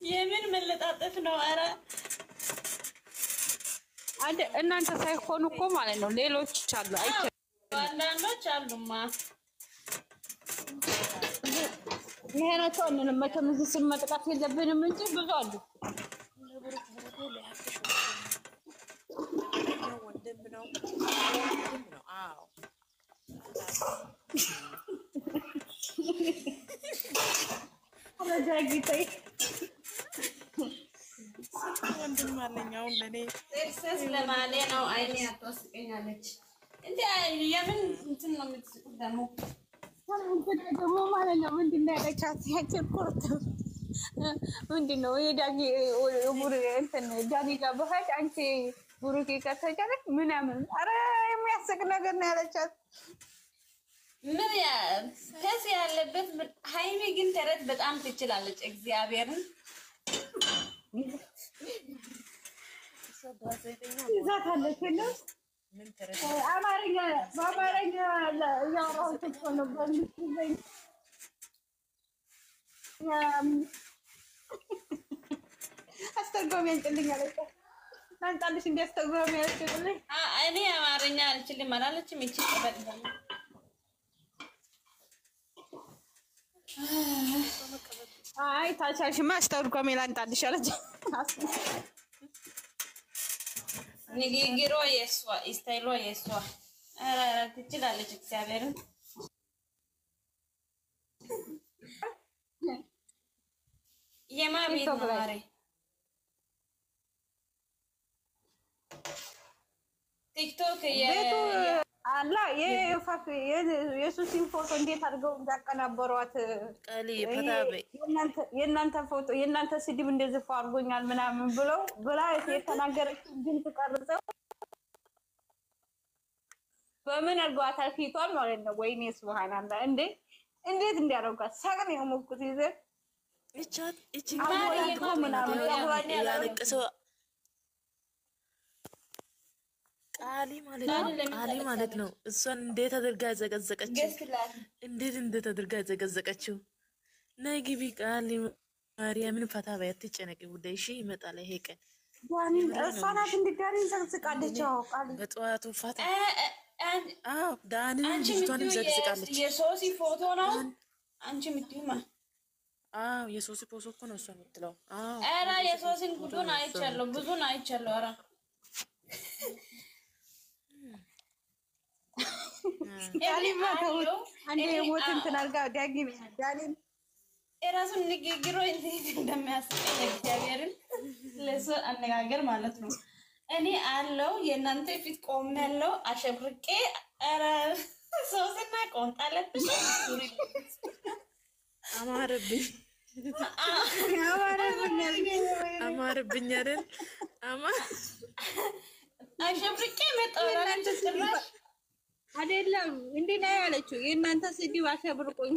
የምን መለጣጠፍ ነው? ኧረ አንተ እናንተ ሳይሆኑ እኮ ማለት ነው ሌሎች አሉ። አንዳንዶች አሉማ ይሄናቸው እንንም መቼም እዚህ ስም መጥቃት የለብንም እንጂ ብዙ አሉ። ወንድም ነው። አዎ አረጋግጠይ ወንድም አለኝ። አሁን ለኔ ኤክሰስ ለማለ ነው። አይኔ አትወስቀኛለች እንዴ? የምን እንትን ነው የምትስቁት ደግሞ? ደግሞ ማለት ነው ምንድነው ያለቻት ያቸርኩት ምንድነው የዳጊ ቡር እንትን ዳጊ ጋር በኋላ አንቺ ቡሩኬ ከተቻለች ምናምን አረ የሚያስቅ ነገር ነው ያለቻት። ምን ያ ከስ ያለበት ሃይሚ ግን ተረት በጣም ትችላለች። እግዚአብሔርን ይዛታለች ነው ምን ተረት አማርኛ በአማርኛ ያወራሁት እኮ ነው በእንግሊዝኛ አስተርጓሚ አንጥልኝ አለች። አንጣልሽ እንዲያስተርጓሚ ያስፈልግ እኔ አማርኛ አልችልም አላለችም። እቺ ተበልኝ አይ ታቻሽማ አስተርጓሚ ላንጣልሽ አለች። ንግግሯ የሷ ስታይሏ የሷ ኧረ ትችላለች። እግዚአብሔርን የማቤት ነው ማሬ ቲክቶክ አላ የሱሲን ፎቶ እንዴት አድርገው እንዳቀናበሯት ቃሊ ፈታበ የእናንተ ፎቶ የእናንተ ስድብ እንደዚህ አድርጎኛል ምናምን ብለው ብላ የተናገረች ግን ተቀርጸው በምን አድርጓታል ፊቷን ማለት ነው። ወይኔ ሱብሃንአላህ እንዴት እንዲያደርጓት ሳቅን የሞኩት ይዘን እቺ ያለቀሰው ቃሊ ማለት ነው። እሷን እንዴት አድርጋ ዘቀዘቀችው? እንዴት አድርጋ ዘቀዘቀችው? ነይ ግቢ ቃሊ ማርያምን ፈታ በይ፣ አትጨነቂ ውዴ። እሺ ይመጣል ይሄ ቀን። ዳኒን እሷ ናት እንድዳኒን ዘቅዝቃለች። አዎ ቃሊ በጠዋቱ ፈታ ዳኒን ልጅቷንም ዘቅዝቃለች። የሶሲ ፎቶ ነው አንቺ የምትይማ? የሶሲ ፎቶ እኮ ነው እሷ የምትለው። ኧረ የሶሲን ጉዱን አይቻለሁ፣ ብዙን አይቻለሁ። ኧረ የራሱን ንግግሮ እንዴት እንደሚያስቀኝ እግዚአብሔርን ለሱ አነጋገር ማለት ነው። እኔ አለው የእናንተ ፊት ቆም ያለው አሸብርቄ ኧረ ሶስና ቆንጣለብሽ አማረብኝ አይደል? አሸብርቄ መጣው ጭራሽ አይደለም እንዴ ነው ያለችው። የእናንተ ስድብ አሸብርቆኝ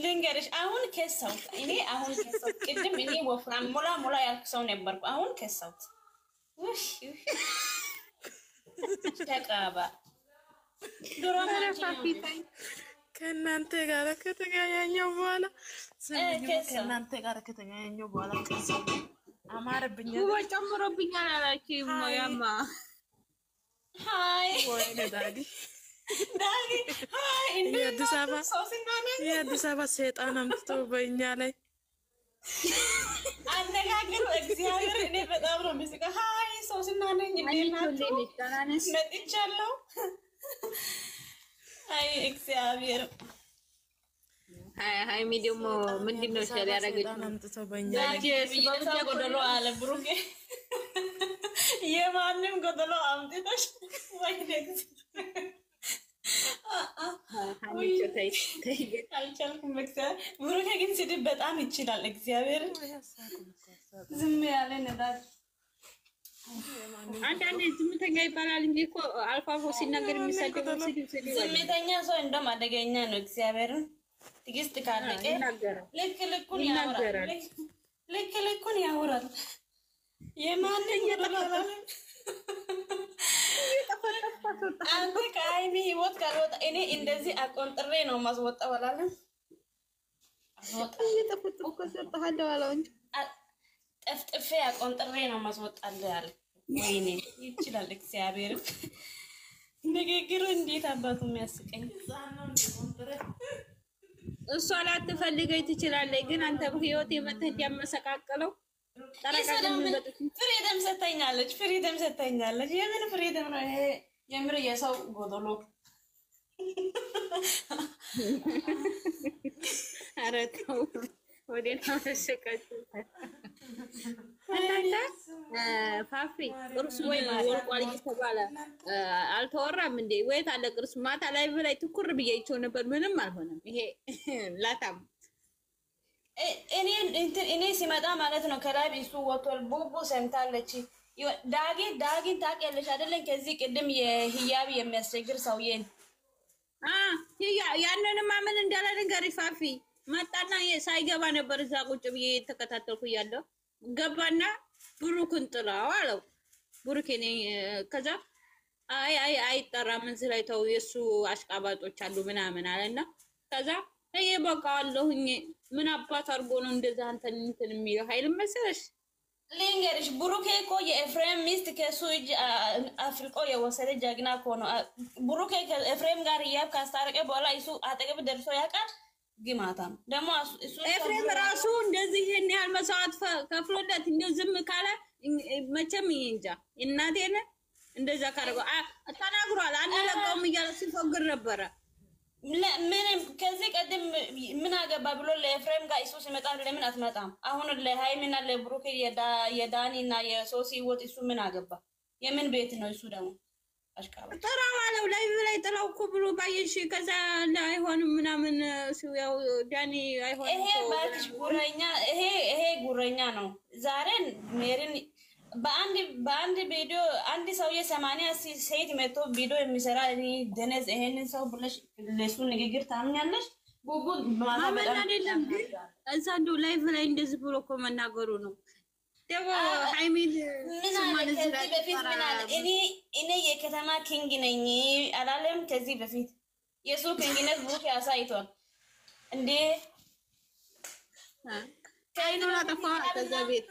ልንገርሽ። አሁን ከሰውት እኔ አሁን ከሰውት ቅድም እኔ ወፍራም ሞላ ያልኩ ሰው ነበርኩ። አሁን ከሰውት ውሽ ተቃባ ከእናንተ ጋር ከተገናኘው በኋላ ከእናንተ ጋር ከተገናኘው በኋላ ከሰው አማረብኝ ውበት ጨምሮብኛል አላችሁም? ያማ ሃይ ወይኔ ዳዲ ሃይ የአዲስ አበባ ሰይጣን አምጥቶ በእኛ ላይ አነጋገሩ እግዚአብሔር እኔ በጣም ነው የሚስቀው። ሃይ ሶስና ነኝ መጥቻለሁ። አይ እግዚአብሔር ሃይሚ ደግሞ ምንድነው ይችላል ያደረገችው? አምጥቶ በእኛ ላይ ጎደሎ አለ ብሩኬ የማንም ጎደሎ አምጥተሽ ወይ ደግስ አልቻልኩም። ብሩኬ ግን ስድብ በጣም ይችላል። እግዚአብሔር ዝም ያለ ነዳጅ አንዳንዴ ዝምተኛ ይባላል እንጂ እኮ አልፎ አልፎ ሲናገር የሚሰደው ስድብ ዝምተኛ ሰው እንደውም አደገኛ ነው። እግዚአብሔርን ትዕግስት ካለቀ ልክ ልኩን ያወራል። የማንን ይደላል? አንተ ከአይኔ ህይወት ካልወጣ እኔ እንደዚህ አቆንጥሬ ነው ማስወጣው አላለም። እየተፈጠቁ ከሰርተሃለው አለው እንጂ ጠፍጥፌ አቆንጥሬ ነው ማስወጣልህ አለ። ወይኔ ይችላል እግዚአብሔር ንግግሩ እንዴት አባቱ የሚያስቀኝ። እሷ ላትፈልገኝ ትችላለች፣ ግን አንተ በህይወት የመተህ ያመሰቃቀለው ፍሪደም ሰተኛለች። ፍሪደም ሰተኛለች። የምን ፍሪደም ነው ይሄ? የምር የሰው ጎዶሎ። ኧረ ተው ወዴት ነው ተሸቀችሁ? እናንተ ፋፊ ቅርሱ ወይ ወርቋል እየተባለ አልተወራም እንዴ? ወይት አለ ቅርሱ? ማታ ላይ በላይ ትኩር ብዬቸው ነበር፣ ምንም አልሆነም። ይሄ ላታም እኔ ሲመጣ ማለት ነው ከላይ እሱ ወጥቷል። ቡቡ ሰምታለች። ዳጊ ታውቂያለሽ አይደለም? ከዚህ ቅድም የህያብ የሚያስቸግር ሰውዬን ያንንም ምን እንዳለ ነገር ፋፊ መጣና ሳይገባ ነበር እዛ ቁጭ ብዬ ተከታተልኩ እያለሁ ገባና ብሩክን ጥላው አለው። ብሩክ እኔ ከዛ አይጠራም እዚህ ላይ ተው የሱ አሽቃባጦች አሉ ምናምን አለና ከዛ በቃ አለሁኝ ምን አባት አድርጎ ነው እንደዛ አንተን እንትን የሚለው ኃይል መሰለሽ? ልንገርሽ ብሩኬ እኮ የኤፍሬም ሚስት ከሱ እጅ አፍልቆ የወሰደ ጀግና እኮ ነው። ብሩኬ ከኤፍሬም ጋር እያብ ካስታረቀ በኋላ እሱ አጠገብ ደርሶ ያውቃል። ግማታም ደግሞ እሱ ኤፍሬም ራሱ እንደዚህ ይሄን ያህል መስዋዕት ከፍሎለት እንደው ዝም ካለ መቼም እንጃ እናቴን እንደዛ ካረገው ተናግሯል። አንለቀውም እያለ ሲፎግር ነበረ። ምን ከዚህ ቀደም ምን አገባ ብሎ ለኤፍሬም ጋር እሱ ሲመጣ ለምን አትመጣም? አሁን ለሃይሚና ለብሩክ የዳኒና የሶሲ ወጥ እሱ ምን አገባ? የምን ቤት ነው እሱ ደግሞ አሽቃባ ተራው አለው ላይ ጥላው እኮ ብሎ ባየሽ ከዛ አይሆንም ምናምን ያው ዳኒ አይሆንም። ይሄ ባትሽ ጉረኛ ይሄ ጉረኛ ነው። ዛሬ ሜሪን በአንድ ቪዲዮ አንድ ሰውዬ 80 ሴት መቶ ቪዲዮ የሚሰራ ደነዝ ይሄንን ሰው ብለሽ ለሱ ንግግር ታምኛለሽ? ቡቡ ማመን አይደለም ግን እዛ እንደው ላይቭ ላይ እንደዚህ ብሎ እኮ መናገሩ ነው። ደግሞ ሃይሚን ምን አለ ከዚህ በፊት ምን አለ? እኔ የከተማ ኪንግ ነኝ አላለም? ከዚህ በፊት የሱ ኪንግነት ቡክ ያሳይቷል እንዴ? ካይኖላ ተፋ ከዛ ቤት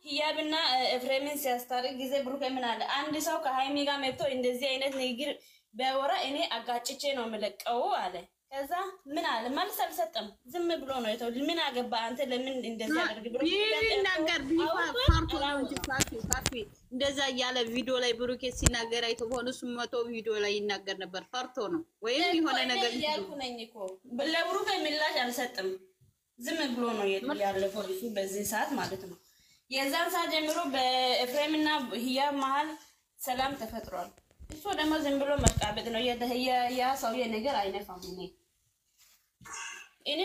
ህያብና ኤፍሬምን ሲያስታርቅ ጊዜ ብሩክ ምን አለ? አንድ ሰው ከሃይሚ ጋር መጥቶ እንደዚህ አይነት ንግግር ቢያወራ እኔ አጋጭቼ ነው የምለቀው አለ። ከዛ ምን አለ? መልስ አልሰጠም። ዝም ብሎ ነው የተው። ምን አገባ አንተ ለምን እንደዚህ አድርግ ብሎ ይናገር ቢፋርቶ ነው እንጂ ፋፊ እንደዛ ያለ ቪዲዮ ላይ ብሩክ ሲናገር አይቶ ሆኖ እሱ መቶ ቪዲዮ ላይ ይናገር ነበር። ፈርቶ ነው ወይም የሆነ ነገር ያልኩ ነኝ እኮ ለብሩክ ምላሽ አልሰጠም። ዝም ብሎ ነው ያለፈው እሱ በዚህ ሰዓት ማለት ነው። የዛን ሰዓት ጀምሮ በኤፍሬምና ህያብ መሀል ሰላም ተፈጥሯል። እሱ ደግሞ ዝም ብሎ መቃበጥ ነው። ያ ሰውዬ ነገር አይነፋም። እኔ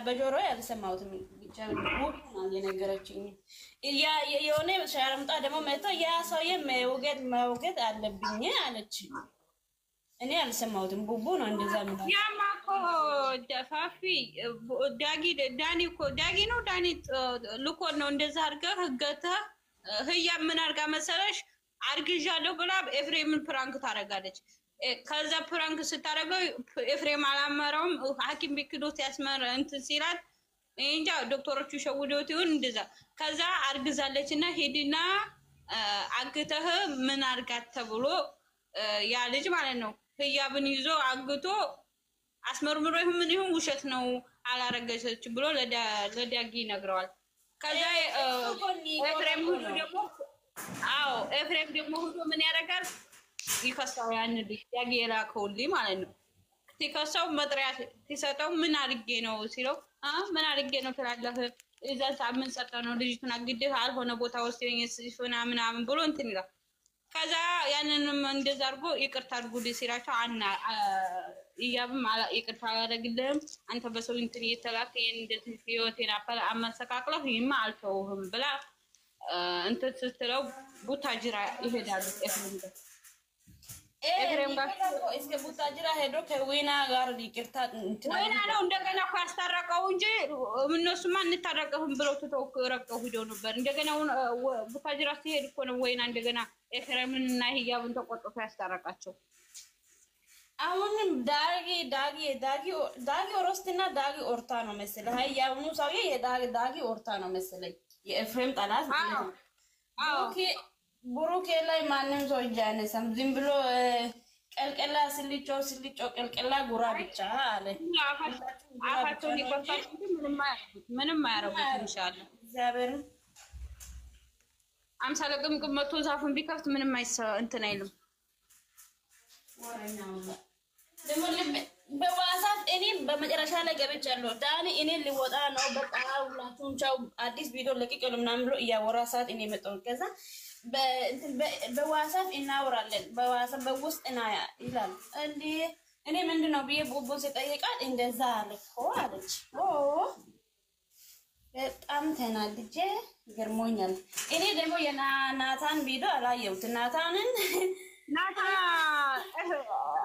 በጆሮ ያልሰማሁትም ብቻ ነው የነገረችኝ። የሆነ ሻርምጣ ደግሞ መጥቶ ያ ሰውዬ መውገድ አለብኝ አለች። እኔ አልሰማሁትም። ቡቡ ነው እንደዛ ነው ያማኮ ደፋፊ ዳኒ እኮ ዳኒ ልኮ ነው እንደዛ አድርገህ ህገተህ ህያብ ምን አድርጋ መሰለሽ አርግዣለሁ ብላ ኤፍሬምን ፕራንክ ታደርጋለች። ከዛ ፕራንክ ስታደርገው ኤፍሬም አላመረውም። ሐኪም ቤት ክዶት ያስመረ እንትን ሲላት እንጃ ዶክተሮቹ ሸውደውት ይሁን እንደዛ። ከዛ አርግዛለች እና ሄድና አግተህ ምን አድርጋት ተብሎ ያ ልጅ ማለት ነው ህያብን ይዞ አግቶ አስመርምሮ ይሁን ምን ይሁን ውሸት ነው አላረገዘች ብሎ ለዳጊ ይነግረዋል። ከዛ ኤፍሬም ሁሉ ደግሞ ኤፍሬም ደግሞ ሁሉ ምን ያደርጋል? ይከሳው ያን ልጅ ዳጊ የላከውልኝ ማለት ነው። ሲከሳው መጥሪያ ሲሰጠው ምን አድርጌ ነው ሲለው ምን አድርጌ ነው ትላለህ? እዛ ሳምን ሰጠው ነው ልጅቱን አግደህ አልሆነ ቦታ ወስደኝ ምናምን ብሎ እንትን ይላል። ከዛ ያንንም እንደዛ አድርጎ ይቅርታ አድርጉልኝ ሲላቸው ህያብም ይቅርታ አላደርግልህም አንተ በሰው እንትን እየተላከ እንደዚህ ህይወቴን አመሰቃቅለህ ይማ አልተውህም ብላ እንትን ስትለው ቡታጅራ ይሄዳሉ። ኤፍሬም ጋር እስከ ቡታጅራ ሄዶ ከዊና ጋር ይቅርታ እንትን ወይና ነው እንደገና እኮ ያስታረቀው እንጂ እነሱማ እንታረቀህም ብለው ትተው ረቀው ሂደው ነበር። እንደገና ቡታጅራ ሲሄድ እኮ ነው ወይና እንደገና ኤፍሬምንና ህያብን ተቆጥቶ ያስታረቃቸው። አሁንም ዳጊ ኦሮስትና ዳጊ ኦርታ ነው መሰለኝ። አይ ያውኑ ሰውዬ የዳጊ ኦርታ ነው መሰለኝ። የኤፍሬም ጠላት ማለት ነው። ብሩኬ ላይ ማንም ሰው እጅ አያነሳም። ዝም ብሎ ቀልቀላ ስልጮ ቀልቀላ ጉራ ብቻ አለ። አፋቸውን ይቆርጣሉ። ምንም አያረጉት ኢንሻአላህ። እግዚአብሔር አምሳለ ቅምቅም መቶ ዛፉን ቢከፍት ምንም እንትን አይልም። ደግሞ በዋሳት እኔ በመጨረሻ ላይ ገብቻለሁ። ዳኒ እኔ ሊወጣ ነው በቃ ሁላችሁም ቻው፣ አዲስ ቪዲዮ ለቅቄ ነው ምናምን ብሎ እያወራ ሰዓት እኔ መጣሁ። ከዛ በዋሳት እናወራለን በዋሳት በውስጥ እና ይላል እንዴ እኔ ምንድነው ብዬ ቦቦ ሲጠይቃት እንደዛ አለ እኮ አለች። በጣም ተናድጄ ገርሞኛል። እኔ ደግሞ የናታን ቪዲዮ አላየሁትም። ናታንን ናታ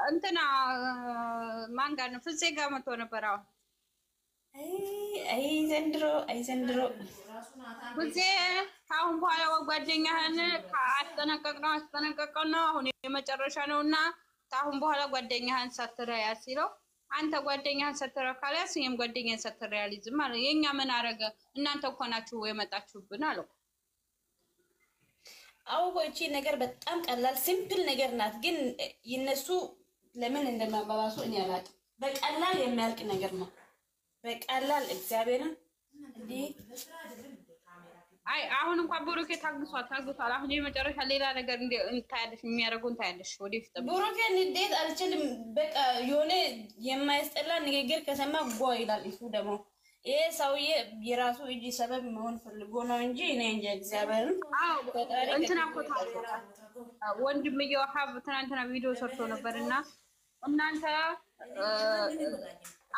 እንትና ማን ጋር ነው? ፍፄ ጋር መጥቶ ነበር። አሁን አይ ዘንድሮ ፍፄ ከአሁን በኋላ ጓደኛህን አስጠነቀቀው ነው አሁን የመጨረሻ ነውና ከአሁን በኋላ ጓደኛህን ሳትረያ ሲለው አንተ ጓደኛህን ሳትረያ ካላስ እኔም ጓደኛህን ሳትረያ አልይዝም ማለት የኛ ምን አረገ እናንተ እኮ ናችሁ የመጣችሁብን አለው። አውቆቺ ነገር በጣም ቀላል ሲምፕል ነገር ናት፣ ግን ይነሱ ለምን እንደማባባሱ እኔ አላውቅም። በቀላል የሚያልቅ ነገር ነው። በቀላል እግዚአብሔርን እንዴ አይ አሁን እንኳን ብሩኬ ታግሷል። አሁን የመጨረሻ ሌላ ነገር እንታያለሽ የሚያደርጉን ታያለሽ። ወደፊት ብሩኬ እንዴት አልችልም። በቃ የሆነ የማይስጠላ ንግግር ከሰማ ጓ ይላል። እሱ ደግሞ ይሄ ሰውዬ የራሱ እጅ ሰበብ መሆን ፈልጎ ነው እንጂ እኔ እንጂ እግዚአብሔርን እንትና ኮታ ወንድምየው ሀብ ትናንትና ቪዲዮ ሰርቶ ነበርና እናንተ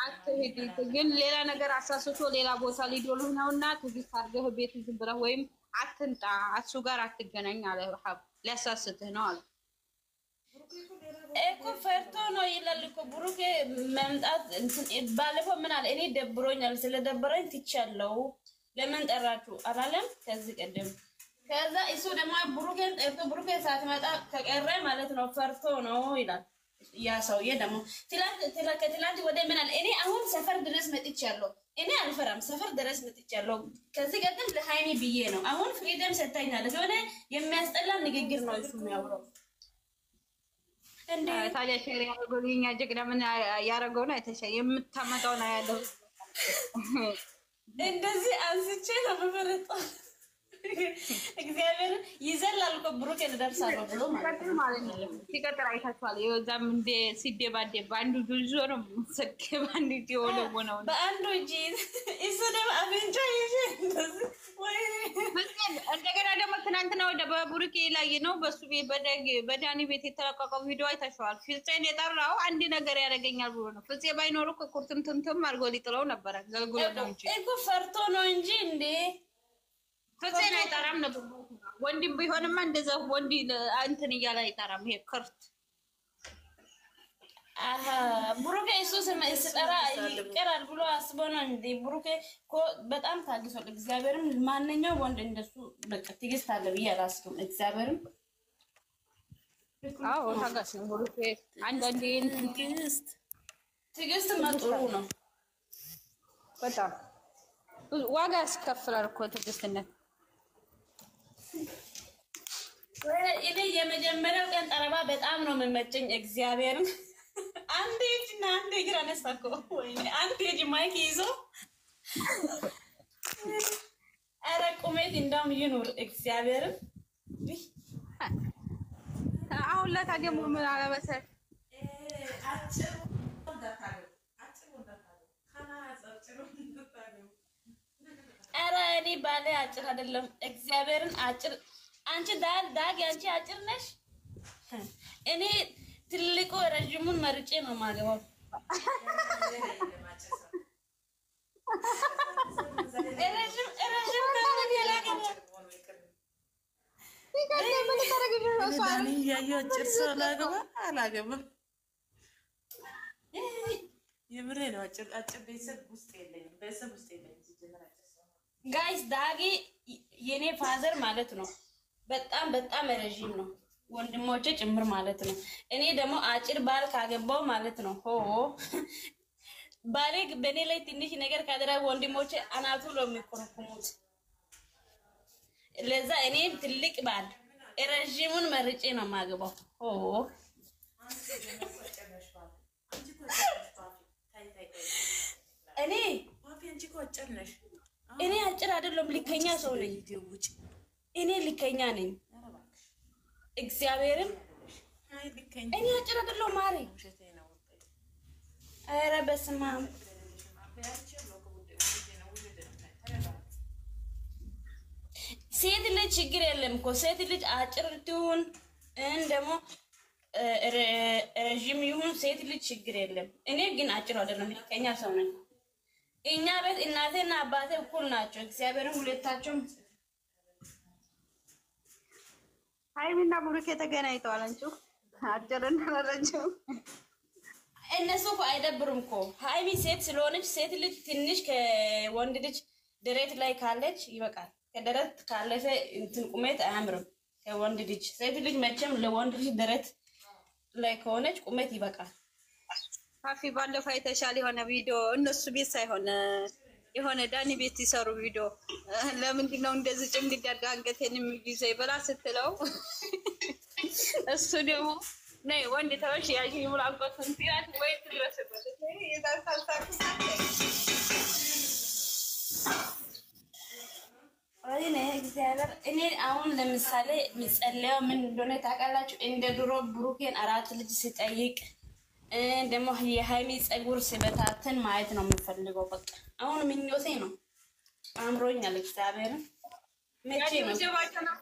አትሄድ ግን ሌላ ነገር አሳስቶ ሌላ ቦታ ሊዶልህ ነውና ትግስት አድርገህ ቤት ዝም ብለህ ወይም አትንጣ እሱ ጋር አትገናኝ አለ። ሀብ ሊያሳስትህ ነው አለ እኮ ፈርቶ ነው ይላል እኮ ብሩኬ መምጣት ባለፈው ምን አለ? እኔ ደብሮኛል ስለደበረኝ ትቻለው ለምን ጠራችሁ አላለም ከዚህ ቀደም። ከዛ እሱ ደግሞ ብሩኬ ሳትመጣ ከቀረ ማለት ነው ፈርቶ ነው ይላል። ያ ሰውዬ ደግሞ ትላንት ወደ ምን አለ? እኔ አሁን ሰፈር ድረስ መጥቻለሁ። እኔ አልፈራም፣ ሰፈር ድረስ መጥቻለሁ። ከዚህ ቀደም ለሃይሚ ብዬ ነው። አሁን ፍሪደም ሰጥታኛለች። የሆነ የሚያስጠላ ንግግር ነው እሱ የሚያወራው። እንዴ ታዲያ ሼር ያደረገው የኛ ጀግና ምን ያደረገው ነው አይተሻ የምታመጣው ነው ያለው። እንደዚህ አንስቼ ነው በመረጣው እግዚአብሔር ይዘላል እኮ ብሩክ እንደርሳለሁ ብሎ ማለት ነው። ሲቀጥል አይታችኋል። የዛም እንደ ሲደባደ በአንዱ ጁጆ ነው ሰከ ባንዱ ዲዮሎ ነው በአንዱ እጂ እሱ ደግሞ አፍንጫ ይዤ እንደዚህ ወይ እንደገና ደግሞ ትናንትና ወደ በብሩኬ ላይ ነው በሱ ቤት በዳኒ ቤት የተለቀቀው ቪዲዮ አይታችኋል። ፍፄን የጠራው አንድ ነገር ያደርገኛል ብሎ ነው። ፍፄ ባይኖር እኮ ኩርትምትምትም አድርጎ ሊጥለው ነበረ። ገልግሎ ነው እንጂ እኮ ፈርቶ ነው እንጂ እንዴ ፍፄን አይጠራም ነበር። ወንድም ቢሆንማ እንደዛ ወንድ እንትን እያለ አይጠራም። ይሄ ክርት ብሩኬ እሱ ስጠራ ይቀራል ብሎ አስቦ ነው እንዴ? ብሩኬ እኮ በጣም ታግሷል። እግዚአብሔርም ማንኛው ወንድ እንደሱ በቃ ትዕግስት አለ ብዬ አላስብም። እግዚአብሔርም አዎ ታጋሽ ነው ብሩኬ። አንዳንዴ ትዕግስት መጥሩ ነው። በጣም ዋጋ ያስከፍላል እኮ ትዕግስትነት። እኔ የመጀመሪያው ቀን ጠረባ በጣም ነው የምመቸኝ። እግዚአብሔርም አንድ እጅና አንድ እግር አነሳኮ ወይ አንድ እጅ ማይክ ይዞ ኧረ ቁመት እንደውም ይኑር እግዚአብሔርም። አሁን ለታ ደግሞ ምን አለበሰል ኧረ እኔ ባሌ አጭር አይደለም እግዚአብሔርን አጭር። አንቺ ዳግ አንቺ አጭር ነሽ። እኔ ትልቁ ረጅሙን መርጬ ነው የማገባው። የምሬ ነው። አጭር ቤተሰብ ውስጥ የለኝም። ቤተሰብ ውስጥ የለኝም። ጋይስ ዳጊ የኔ ፋዘር ማለት ነው። በጣም ረዥም ነው። ወንድሞቼ ጭምር ማለት ነው። እኔ ደግሞ አጭር ባል ካገባው ማለት ነው ሆ ባሌ በእኔ ላይ ትንሽ ነገር ካደረገ ወንድሞቼ አናቱ ነው የሚኮረኩሙት። ለዛ እኔ ትልቅ ባል ረዥሙን መርጬ ነው የማገባው። ሆ እኔ አጭር አይደለም፣ ልከኛ ሰው ነኝ። እኔ ልከኛ ነኝ። እግዚአብሔርን እኔ አጭር አይደለም ማሪ። ኧረ በስመ አብ ሴት ልጅ ችግር የለም እኮ ሴት ልጅ አጭር ትሁን ደግሞ ረዥም ይሁን ሴት ልጅ ችግር የለም። እኔ ግን አጭር አይደለም፣ ልከኛ ሰው ነኝ። እኛ ቤት እናቴና አባቴ እኩል ናቸው። እግዚአብሔርን ሁለታቸውም ሃይሚና ብሩኬ ተገናኝተዋል። አንቺ አጭርና ረጅም እነሱ እኮ አይደብሩም እኮ። ሃይሚ ሴት ስለሆነች ሴት ልጅ ትንሽ ከወንድ ልጅ ደረት ላይ ካለች ይበቃል። ከደረት ካለፈ እንትን ቁመት አያምርም ከወንድ ልጅ። ሴት ልጅ መቼም ለወንድ ልጅ ደረት ላይ ከሆነች ቁመት ይበቃል። ካፊ ባለፈው አይተሻል የሆነ ቪዲዮ እነሱ ቤት ሳይሆን የሆነ ዳኒ ቤት ይሰሩ ቪዲዮ። ለምንድን ነው እንደዚህ ጭምግድ ያድርጋ አንገቴን የሚይዘው ይበላ ስትለው እሱ ደግሞ ነይ ወንድ ተወሽ ያጂ ሙሉ አንቆትን ሲያት ወይ ትድረስበት እኔ አሁን ለምሳሌ የሚጸለየው ምን እንደሆነ ታውቃላችሁ? እንደ ድሮ ብሩኬን 4 ልጅ ሲጠይቅ ደግሞ የሃይሚ ፀጉር ሲበታትን ማየት ነው የምፈልገው። በቃ አሁን ምኞቴ ነው፣ አምሮኛል። እግዚአብሔርን መቼ ነው